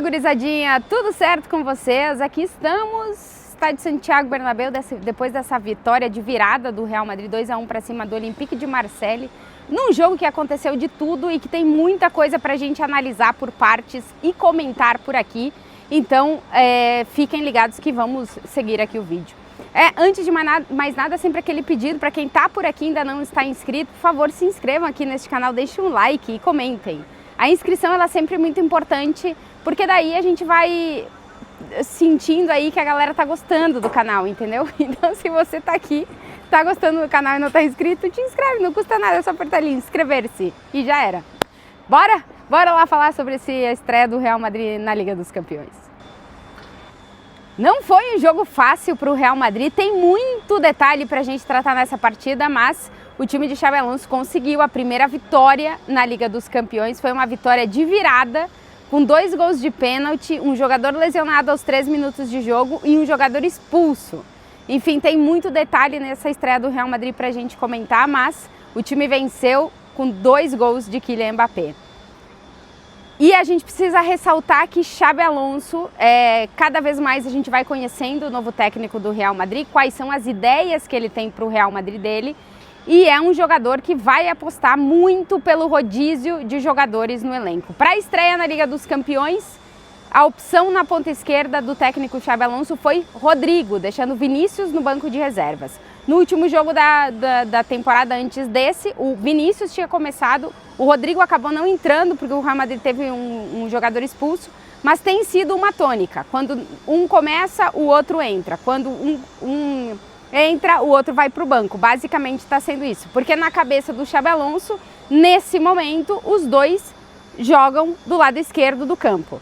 Fala, gurizadinha, tudo certo com vocês? Aqui estamos, estádio Santiago Bernabéu, depois dessa vitória de virada do Real Madrid 2-1 para cima do Olympique de Marseille, num jogo que aconteceu de tudo e que tem muita coisa para a gente analisar por partes e comentar por aqui. Então, fiquem ligados que vamos seguir aqui o vídeo. Antes de mais nada, sempre aquele pedido para quem está por aqui e ainda não está inscrito, por favor, se inscrevam aqui neste canal, deixem um like e comentem. A inscrição ela é sempre muito importante, porque daí a gente vai sentindo aí que a galera tá gostando do canal, entendeu? Então, se você tá aqui, tá gostando do canal e não tá inscrito, te inscreve, não custa nada, é só apertar ali, inscrever-se e já era. Bora? Bora lá falar sobre a estreia do Real Madrid na Liga dos Campeões. Não foi um jogo fácil para o Real Madrid, tem muito detalhe para a gente tratar nessa partida, mas o time de Xabi Alonso conseguiu a primeira vitória na Liga dos Campeões. Foi uma vitória de virada, com 2 gols de pênalti, um jogador lesionado aos 3 minutos de jogo e um jogador expulso. Enfim, tem muito detalhe nessa estreia do Real Madrid para a gente comentar, mas o time venceu com 2 gols de Kylian Mbappé. E a gente precisa ressaltar que Xabi Alonso, cada vez mais a gente vai conhecendo o novo técnico do Real Madrid, quais são as ideias que ele tem para o Real Madrid dele, e é um jogador que vai apostar muito pelo rodízio de jogadores no elenco. Para a estreia na Liga dos Campeões, a opção na ponta esquerda do técnico Xabi Alonso foi Rodrigo, deixando Vinícius no banco de reservas. No último jogo da temporada antes desse, o Vinícius tinha começado, o Rodrigo acabou não entrando porque o Real Madrid teve um jogador expulso, mas tem sido uma tônica. Quando um começa, o outro entra. Quando um entra, o outro vai para o banco. Basicamente está sendo isso, porque na cabeça do Xabi Alonso, nesse momento, os dois jogam do lado esquerdo do campo.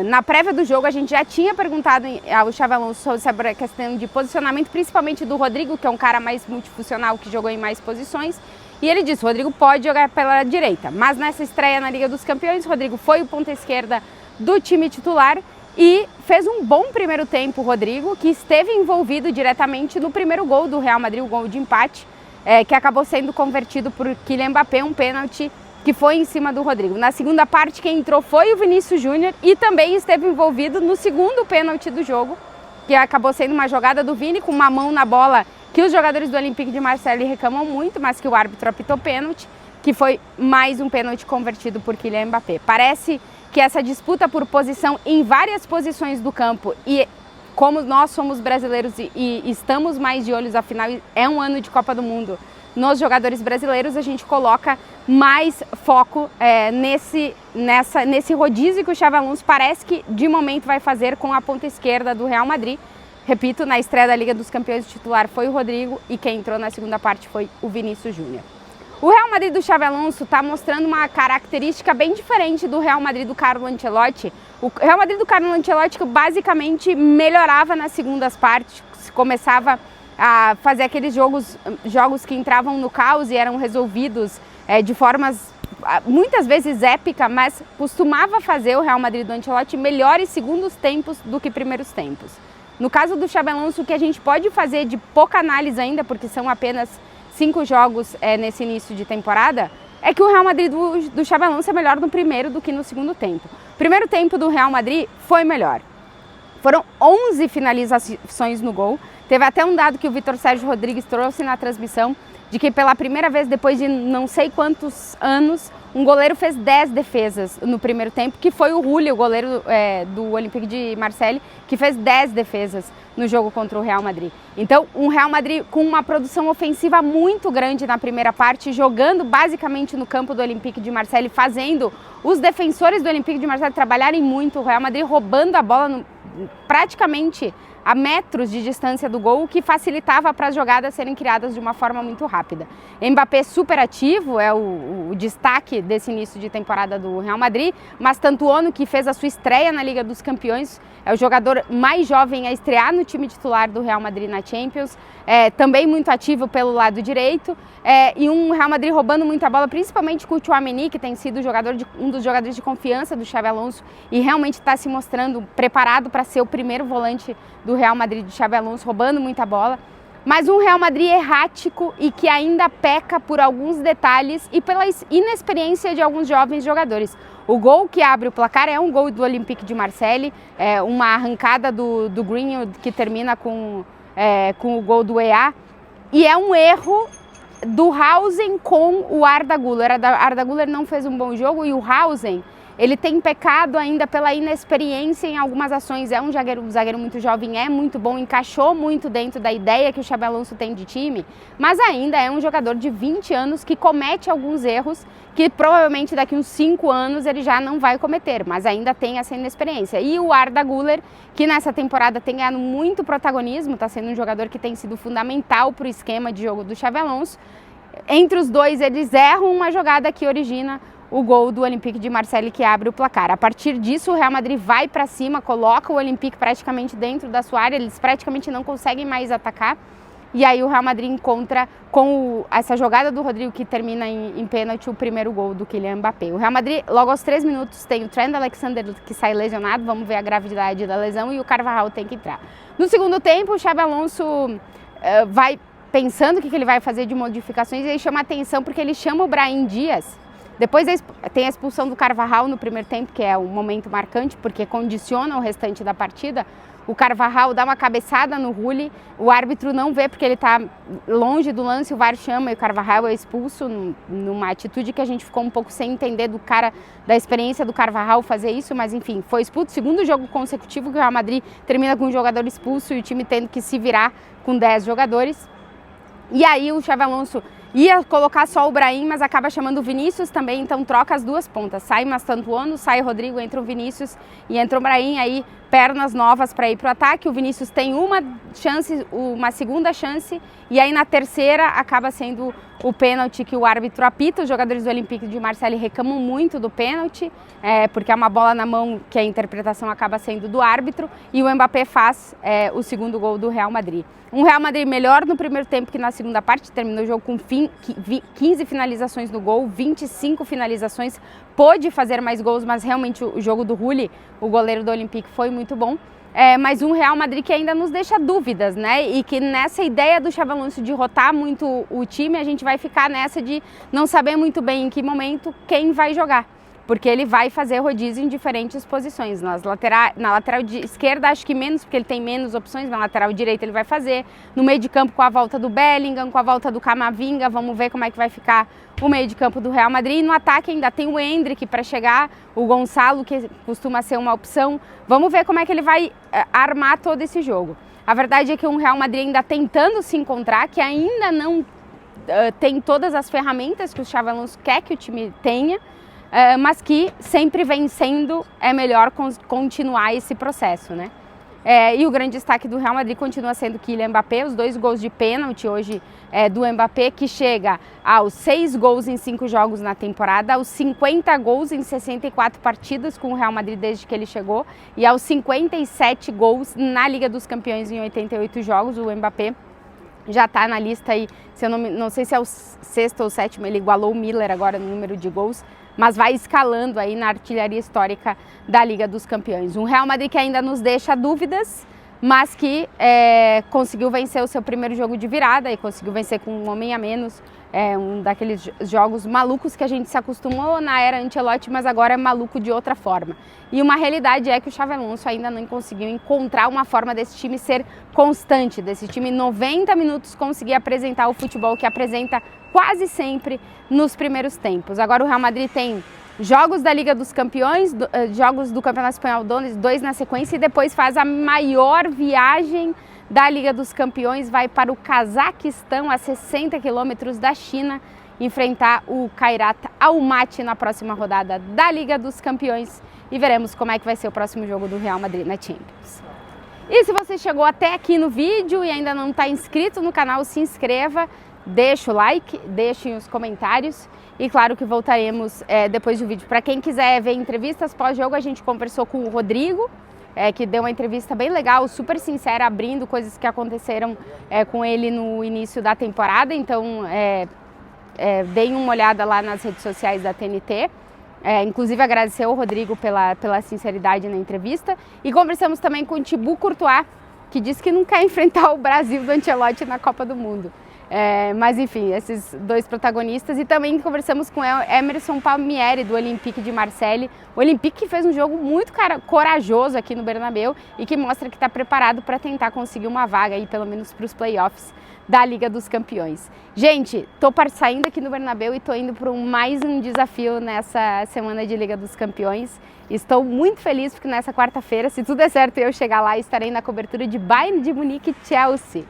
Na prévia do jogo, a gente já tinha perguntado ao Xabi Alonso sobre a questão de posicionamento, principalmente do Rodrigo, que é um cara mais multifuncional, que jogou em mais posições. E ele disse, o Rodrigo pode jogar pela direita. Mas nessa estreia na Liga dos Campeões, o Rodrigo foi o ponta esquerda do time titular e fez um bom primeiro tempo, o Rodrigo, que esteve envolvido diretamente no primeiro gol do Real Madrid, o gol de empate, que acabou sendo convertido por Kylian Mbappé, um pênalti que foi em cima do Rodrigo. Na segunda parte, quem entrou foi o Vinícius Júnior e também esteve envolvido no segundo pênalti do jogo, que acabou sendo uma jogada do Vini com uma mão na bola que os jogadores do Olympique de Marseille reclamam muito, mas que o árbitro apitou pênalti, que foi mais um pênalti convertido por Kylian Mbappé. Parece que essa disputa por posição em várias posições do campo, e como nós somos brasileiros e estamos mais de olhos, afinal é um ano de Copa do Mundo, nos jogadores brasileiros, a gente coloca mais foco nesse rodízio que o Xabi Alonso parece que de momento vai fazer com a ponta esquerda do Real Madrid. Repito, na estreia da Liga dos Campeões, o titular foi o Rodrigo e quem entrou na segunda parte foi o Vinícius Júnior. O Real Madrid do Xabi Alonso está mostrando uma característica bem diferente do Real Madrid do Carlo Ancelotti. O Real Madrid do Carlo Ancelotti que basicamente melhorava nas segundas partes, começava a fazer aqueles jogos que entravam no caos e eram resolvidos de formas muitas vezes épica, mas costumava fazer o Real Madrid do Ancelotti melhores segundos tempos do que primeiros tempos. No caso do Xabi Alonso, o que a gente pode fazer de pouca análise ainda, porque são apenas 5 jogos nesse início de temporada, é que o Real Madrid do Xabi Alonso é melhor no primeiro do que no segundo tempo. O primeiro tempo do Real Madrid foi melhor. Foram 11 finalizações no gol. Teve até um dado que o Vítor Sérgio Rodrigues trouxe na transmissão, de que pela primeira vez, depois de não sei quantos anos, um goleiro fez 10 defesas no primeiro tempo, que foi o Julio, o goleiro do Olympique de Marseille, que fez 10 defesas no jogo contra o Real Madrid. Então, um Real Madrid com uma produção ofensiva muito grande na primeira parte, jogando basicamente no campo do Olympique de Marseille, fazendo os defensores do Olympique de Marseille trabalharem muito, o Real Madrid roubando a bola praticamente a metros de distância do gol, o que facilitava para as jogadas serem criadas de uma forma muito rápida. Mbappé super ativo, é o destaque desse início de temporada do Real Madrid, mas Tantuono, que fez a sua estreia na Liga dos Campeões, é o jogador mais jovem a estrear no time titular do Real Madrid na Champions, também muito ativo pelo lado direito, e um Real Madrid roubando muita bola, principalmente com o Tchouaméni, que tem sido um dos jogadores de confiança do Xabi Alonso e realmente está se mostrando preparado para ser o primeiro volante do Real Madrid de Xabi Alonso, roubando muita bola. Mas um Real Madrid errático e que ainda peca por alguns detalhes e pela inexperiência de alguns jovens jogadores. O gol que abre o placar é um gol do Olympique de Marseille, uma arrancada do Greenwood que termina com o gol do EA, e é um erro do Hausen com o Arda Güler. Arda Güler não fez um bom jogo e o Hausen, ele tem pecado ainda pela inexperiência em algumas ações. É um zagueiro muito jovem, é muito bom, encaixou muito dentro da ideia que o Xabi Alonso tem de time, mas ainda é um jogador de 20 anos que comete alguns erros que provavelmente daqui uns 5 anos ele já não vai cometer, mas ainda tem essa inexperiência. E o Arda Güler, que nessa temporada tem ganhado muito protagonismo, está sendo um jogador que tem sido fundamental para o esquema de jogo do Xabi Alonso. Entre os dois, eles erram uma jogada que origina o gol do Olympique de Marseille, que abre o placar. A partir disso, o Real Madrid vai para cima, coloca o Olympique praticamente dentro da sua área, eles praticamente não conseguem mais atacar. E aí o Real Madrid encontra, com essa jogada do Rodrigo que termina em pênalti, o primeiro gol do Kylian Mbappé. O Real Madrid, logo aos 3 minutos, tem o Trent Alexander que sai lesionado, vamos ver a gravidade da lesão, e o Carvajal tem que entrar. No segundo tempo, o Xabi Alonso vai pensando o que ele vai fazer de modificações, e aí chama atenção porque ele chama o Brahim Dias. Depois tem a expulsão do Carvajal no primeiro tempo, que é um momento marcante, porque condiciona o restante da partida. O Carvajal dá uma cabeçada no Rulli, o árbitro não vê porque ele está longe do lance, o VAR chama e o Carvajal é expulso numa atitude que a gente ficou um pouco sem entender da experiência do Carvajal fazer isso, mas enfim, foi expulso. Segundo jogo consecutivo que o Real Madrid termina com um jogador expulso e o time tendo que se virar com 10 jogadores. E aí o Xabi Alonso ia colocar só o Brahim, mas acaba chamando o Vinícius também, então troca as duas pontas. Sai Mastantuono, sai Rodrigo, entra o Vinícius e entra o Brahim, aí pernas novas para ir para o ataque. O Vinícius tem uma segunda chance, e aí na terceira acaba sendo o pênalti que o árbitro apita. Os jogadores do Olympique de Marseille reclamam muito do pênalti, porque é uma bola na mão que a interpretação acaba sendo do árbitro, e o Mbappé faz o segundo gol do Real Madrid. Um Real Madrid melhor no primeiro tempo que na segunda parte, terminou o jogo com 15 finalizações no gol, 25 finalizações, pôde fazer mais gols, mas realmente o jogo do Rulli, o goleiro do Olympique, foi muito bom. Mas um Real Madrid que ainda nos deixa dúvidas, né? E que nessa ideia do Xabi Alonso de rotar muito o time, a gente vai ficar nessa de não saber muito bem em que momento quem vai jogar. Porque ele vai fazer rodízio em diferentes posições. Na lateral esquerda, acho que menos, porque ele tem menos opções. Na lateral direita ele vai fazer. No meio de campo, com a volta do Bellingham, com a volta do Camavinga. Vamos ver como é que vai ficar o meio de campo do Real Madrid. E no ataque ainda tem o Endrick para chegar, o Gonçalo, que costuma ser uma opção. Vamos ver como é que ele vai armar todo esse jogo. A verdade é que o Real Madrid ainda tentando se encontrar, que ainda não tem todas as ferramentas que o Xabi Alonso quer que o time tenha, mas que sempre vencendo é melhor continuar esse processo, né? E o grande destaque do Real Madrid continua sendo Kylian Mbappé, os 2 gols de pênalti hoje do Mbappé, que chega aos 6 gols em 5 jogos na temporada, aos 50 gols em 64 partidas com o Real Madrid desde que ele chegou, e aos 57 gols na Liga dos Campeões em 88 jogos. O Mbappé já está na lista aí, se eu não sei se é o 6º ou 7º, ele igualou o Miller agora no número de gols, mas vai escalando aí na artilharia histórica da Liga dos Campeões. Um Real Madrid que ainda nos deixa dúvidas, mas que conseguiu vencer o seu primeiro jogo de virada e conseguiu vencer com um homem a menos, um daqueles jogos malucos que a gente se acostumou na era Ancelotti, mas agora é maluco de outra forma. E uma realidade é que o Xabi Alonso ainda não conseguiu encontrar uma forma desse time ser constante, desse time 90 minutos conseguir apresentar o futebol que apresenta quase sempre nos primeiros tempos. Agora o Real Madrid tem jogos da Liga dos Campeões, jogos do Campeonato Espanhol, 2 na sequência, e depois faz a maior viagem da Liga dos Campeões, vai para o Cazaquistão, a 60 quilômetros da China, enfrentar o Kairat Almaty na próxima rodada da Liga dos Campeões, e veremos como é que vai ser o próximo jogo do Real Madrid na Champions. E se você chegou até aqui no vídeo e ainda não está inscrito no canal, se inscreva, deixa o like, deixem os comentários, e claro que voltaremos depois do vídeo. Para quem quiser ver entrevistas pós-jogo, a gente conversou com o Rodrigo, que deu uma entrevista bem legal, super sincera, abrindo coisas que aconteceram com ele no início da temporada. Então, deem uma olhada lá nas redes sociais da TNT. Inclusive, agradecer ao Rodrigo pela sinceridade na entrevista. E conversamos também com o Thibaut Courtois, que disse que não quer enfrentar o Brasil do Ancelotti na Copa do Mundo. Mas enfim, esses dois protagonistas. E também conversamos com Emerson Palmieri, do Olympique de Marseille. O Olympique que fez um jogo muito corajoso aqui no Bernabéu e que mostra que está preparado para tentar conseguir uma vaga aí, pelo menos para os playoffs da Liga dos Campeões. Gente, tô saindo aqui no Bernabéu e tô indo para mais um desafio nessa semana de Liga dos Campeões. Estou muito feliz porque nessa quarta-feira, se tudo der certo, eu chegar lá, estarei na cobertura de Bayern de Munique e Chelsea.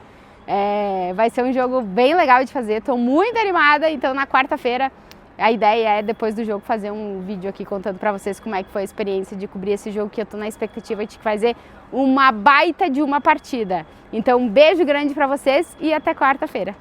Vai ser um jogo bem legal de fazer, estou muito animada, então na quarta-feira a ideia é depois do jogo fazer um vídeo aqui contando para vocês como é que foi a experiência de cobrir esse jogo, que eu estou na expectativa de fazer uma baita de uma partida. Então um beijo grande para vocês e até quarta-feira.